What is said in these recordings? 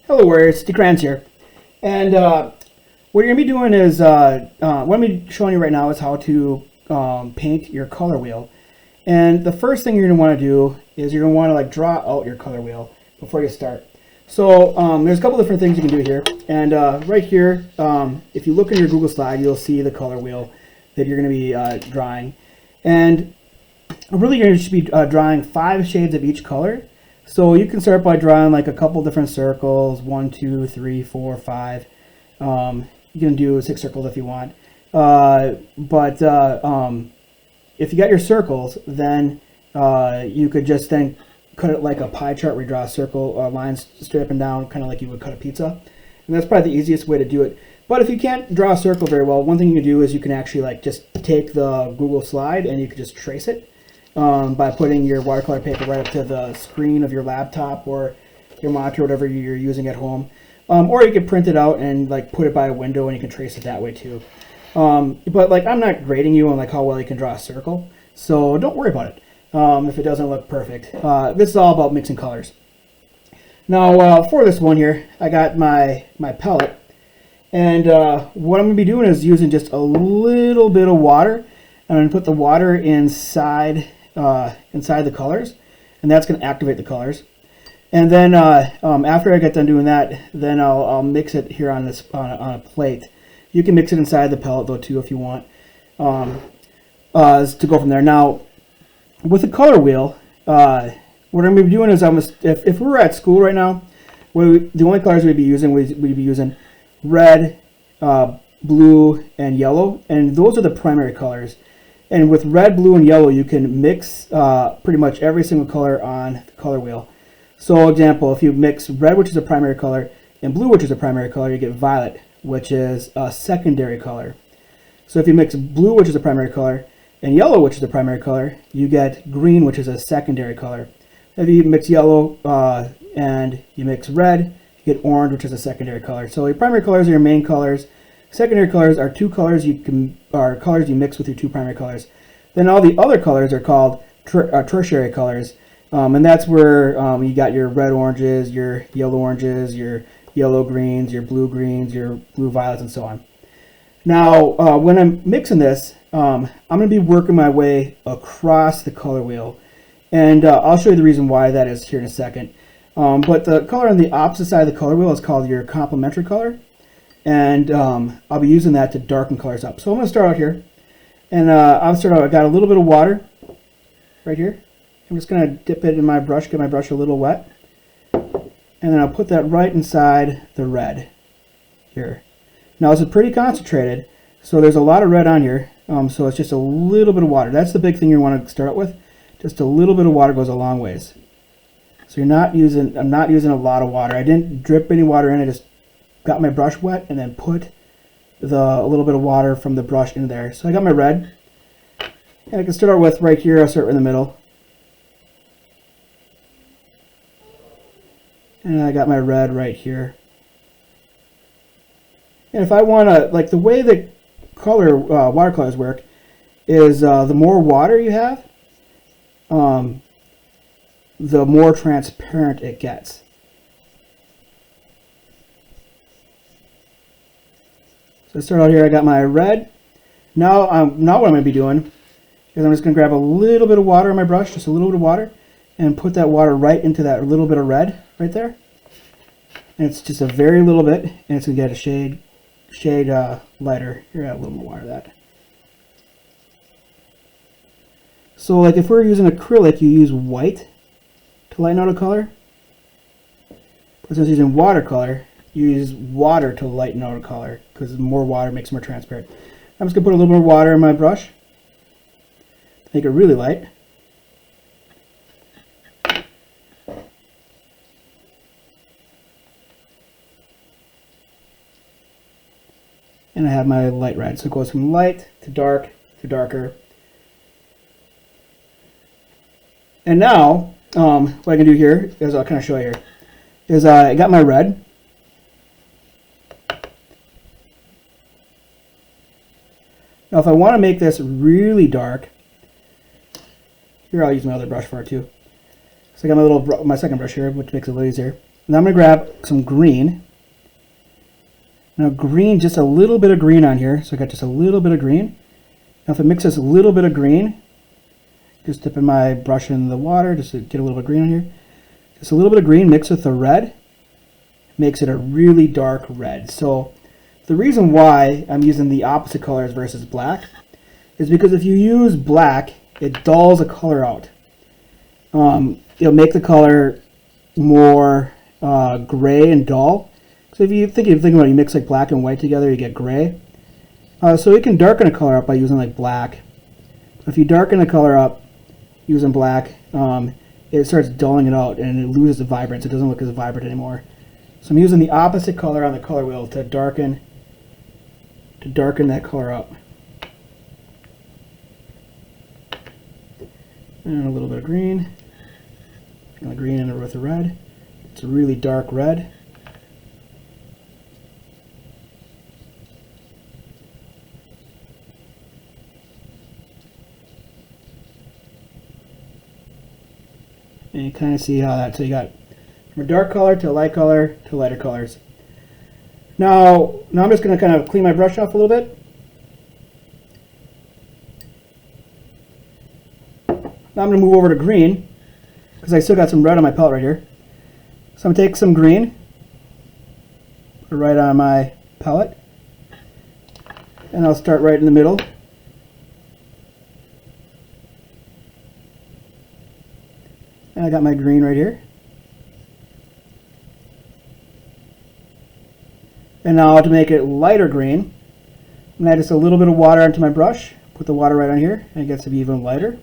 Hello Warriors, DeCrans here. And what you're going to be doing is, what I'm going to be showing you right now is how to paint your color wheel. And the first thing you're going to want to do is you're going to want to draw out your color wheel before you start. So there's a couple different things you can do here. And right here, if you look in your Google slide, you'll see the color wheel that you're going to be drawing. And really you're going to be drawing 5 shades of each color. So you can start by drawing a couple different circles, 1, 2, 3, 4, 5. You can do 6 circles if you want. If you got your circles, then you could just then cut it like a pie chart where you draw a circle, lines straight up and down, kind of like you would cut a pizza. And that's probably the easiest way to do it. But if you can't draw a circle very well, one thing you can do is you can actually just take the Google slide and you can just trace it. By putting your watercolor paper right up to the screen of your laptop or your monitor, whatever you're using at home. Or you can print it out and put it by a window and you can trace it that way too. But I'm not grading you on how well you can draw a circle, so don't worry about it if it doesn't look perfect. This is all about mixing colors. Now for this one here, I got my palette, and what I'm going to be doing is using just a little bit of water. I'm going to put the water inside the colors, and that's going to activate the colors. And then after I get done doing that, then I'll mix it here on this on a plate. You can mix it inside the palette though too if you want to go from there. Now with the color wheel, what I'm going to be doing is if we were at school right now, the only colors we'd be using red, blue, and yellow, and those are the primary colors. And with red, blue, and yellow, you can mix pretty much every single color on the color wheel. So, example, if you mix red, which is a primary color, and blue, which is a primary color, you get violet, which is a secondary color. So if you mix blue, which is a primary color, and yellow, which is a primary color, you get green, which is a secondary color. If you mix yellow and you mix red, you get orange, which is a secondary color. So your primary colors are your main colors. Secondary colors are colors you mix with your 2 primary colors. Then all the other colors are called tertiary colors, and that's where you got your red oranges, your yellow greens, your blue violets, and so on. Now, when I'm mixing this, I'm going to be working my way across the color wheel, and I'll show you the reason why that is here in a second. But the color on the opposite side of the color wheel is called your complementary color. And I'll be using that to darken colors up. So I'm going to start out here, and I got a little bit of water right here. I'm just going to dip it in my brush, get my brush a little wet, and then I'll put that right inside the red here. Now this is pretty concentrated, so there's a lot of red on here, so it's just a little bit of water. That's the big thing you want to start out with. Just a little bit of water goes a long ways. So I'm not using a lot of water. I didn't drip any water in, I just got my brush wet and then put a little bit of water from the brush in there. So I got my red, and I can start out with right here. I'll start in the middle, and I got my red right here. And if I want to, the way that watercolors work is the more water you have, the more transparent it gets. So I start out here, I got my red. Now what I'm going to be doing is I'm just going to grab a little bit of water on my brush, just a little bit of water, and put that water right into that little bit of red right there. And it's just a very little bit, and it's going to get a shade lighter. Here, add a little more water to that. So if we're using acrylic, you use white to lighten out a color. But since using watercolor, you use water to lighten out a color, because more water makes it more transparent. I'm just going to put a little more water in my brush, make it really light. And I have my light red, so it goes from light to dark to darker. And now, what I can do here is I'll kind of show you here, is I got my red. Now if I want to make this really dark, here I'll use my other brush for it too. So I got my second brush here, which makes it a little easier. Now I'm going to grab some green. Now green, just a little bit of green on here. So I got just a little bit of green. Now if it mixes a little bit of green, just dipping my brush in the water just to get a little bit of green on here. Just a little bit of green mixed with the red makes it a really dark red. So the reason why I'm using the opposite colors versus black is because if you use black, it dulls the color out. It'll make the color more gray and dull. So if you think about it, you mix like black and white together, you get gray. So you can darken a color up by using like black. If you darken the color up using black, it starts dulling it out and it loses the vibrance. It doesn't look as vibrant anymore. So I'm using the opposite color on the color wheel to darken that color up. And a little bit of green. And the green in it with the red. It's a really dark red. And you kind of see how that, so you got from a dark color to a light color to lighter colors. Now I'm just going to kind of clean my brush off a little bit. Now I'm going to move over to green because I still got some red on my palette right here. So I'm going to take some green, put it right on my palette, and I'll start right in the middle. And I got my green right here. And now to make it lighter green, I'm going to add just a little bit of water onto my brush. Put the water right on here, and it gets to be even lighter.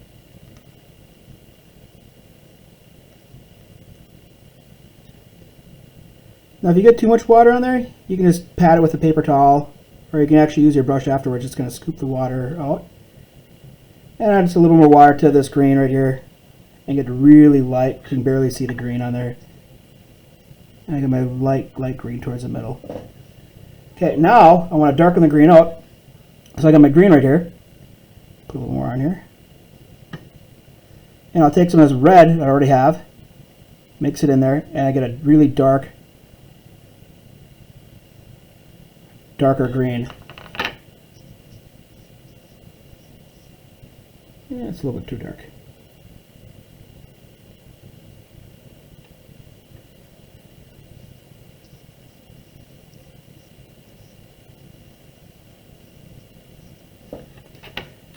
Now if you get too much water on there, you can just pat it with a paper towel, or you can actually use your brush afterwards. It's going to scoop the water out. And add just a little more water to this green right here, and get really light. You can barely see the green on there. And I get my light green towards the middle. Okay, now I want to darken the green out. So I got my green right here. Put a little more on here. And I'll take some of this red that I already have, mix it in there, and I get a really darker green. Yeah, it's a little bit too dark.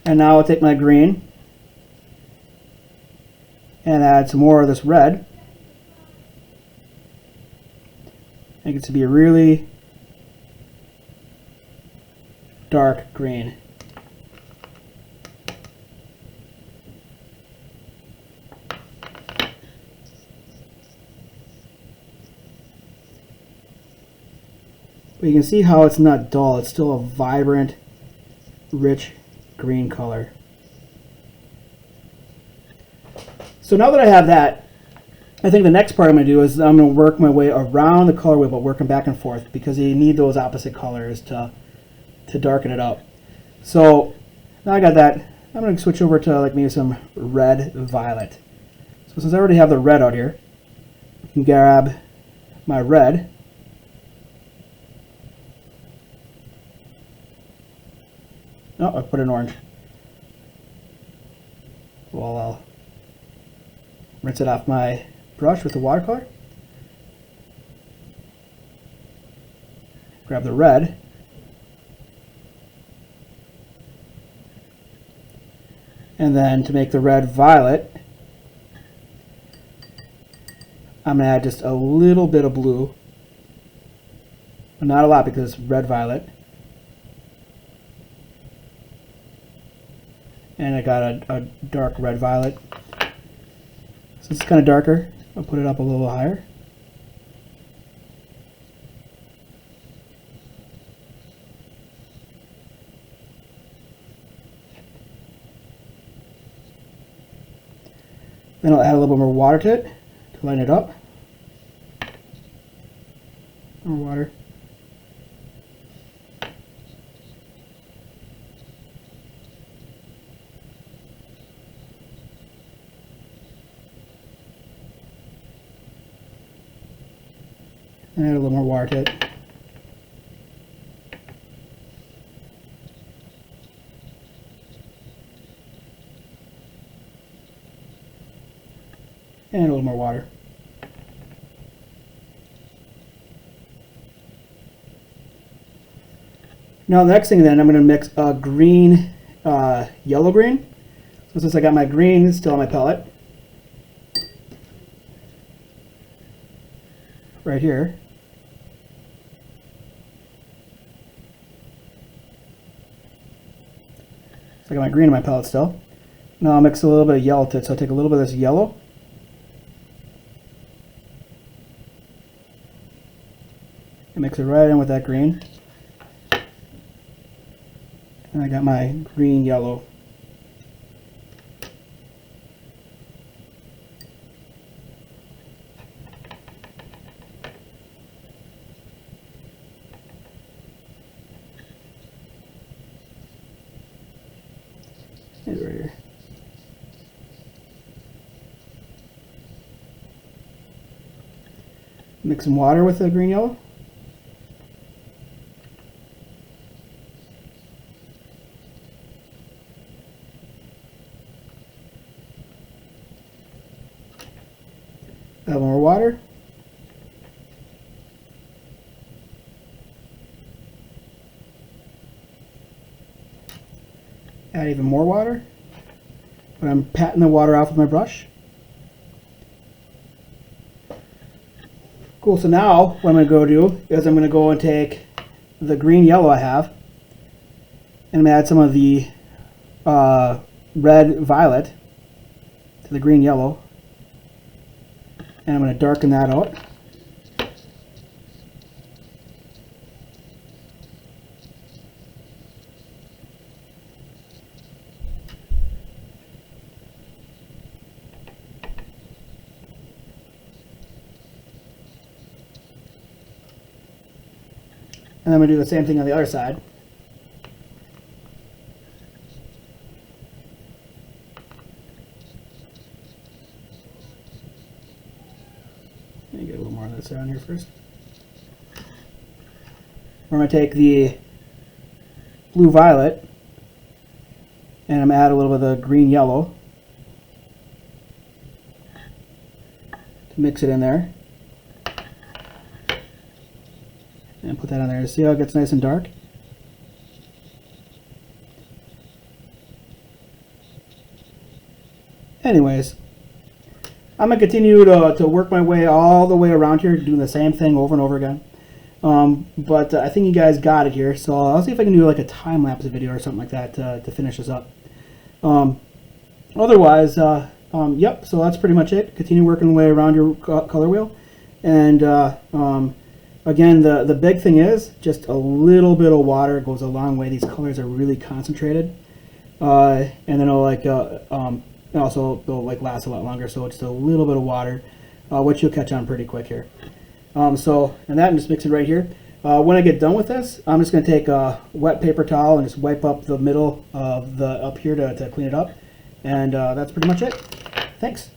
And now I'll take my green and add some more of this red. Make it to be a really dark green. But you can see how it's not dull. It's still a vibrant, rich green color. So now that I have that, I think the next part I'm going to do is I'm going to work my way around the color wheel, but working back and forth, because you need those opposite colors to darken it up. So now I got that, I'm going to switch over to like maybe some red violet. So since I already have the red out here, I can grab my red. Oh, I put an orange. Well, I'll rinse it off my brush with the watercolor. Grab the red. And then to make the red violet, I'm going to add just a little bit of blue. Not a lot because it's red violet. And I got a dark red violet. So it's kind of darker. I'll put it up a little higher. Then I'll add a little bit more water to it to lighten it up. More water. Add a little more water to it. And a little more water. Now the next thing then, I'm going to mix a green, yellow green. So since I got my green still on my pellet, right here. So I got my green in my pellet still. Now I'll mix a little bit of yellow to it. So I'll take a little bit of this yellow. And mix it right in with that green. And I got my green yellow. And right here. Mix some water with the green yellow. Add more water. Add even more water. But I'm patting the water off with my brush. Cool, so now what I'm going to go do is I'm going to go and take the green yellow I have and I'm going to add some of the red violet to the green yellow. And I'm going to darken that out. And I'm going to do the same thing on the other side. Let me get a little more of this down here first. We're going to take the blue violet and I'm going to add a little bit of the green yellow to mix it in there. And put that on there. See how it gets nice and dark? Anyways, I'm going to continue to work my way all the way around here, doing the same thing over and over again. But I think you guys got it here, so I'll see if I can do like a time-lapse video or something like that to finish this up. Otherwise, yep, so that's pretty much it. Continue working the way around your color wheel. And again, the big thing is just a little bit of water goes a long way. These colors are really concentrated. And then it'll like, also they'll like last a lot longer, so just a little bit of water, which you'll catch on pretty quick here. And that, and just mix it right here. When I get done with this, I'm just going to take a wet paper towel and just wipe up the middle of the up here to clean it up. And that's pretty much it. Thanks.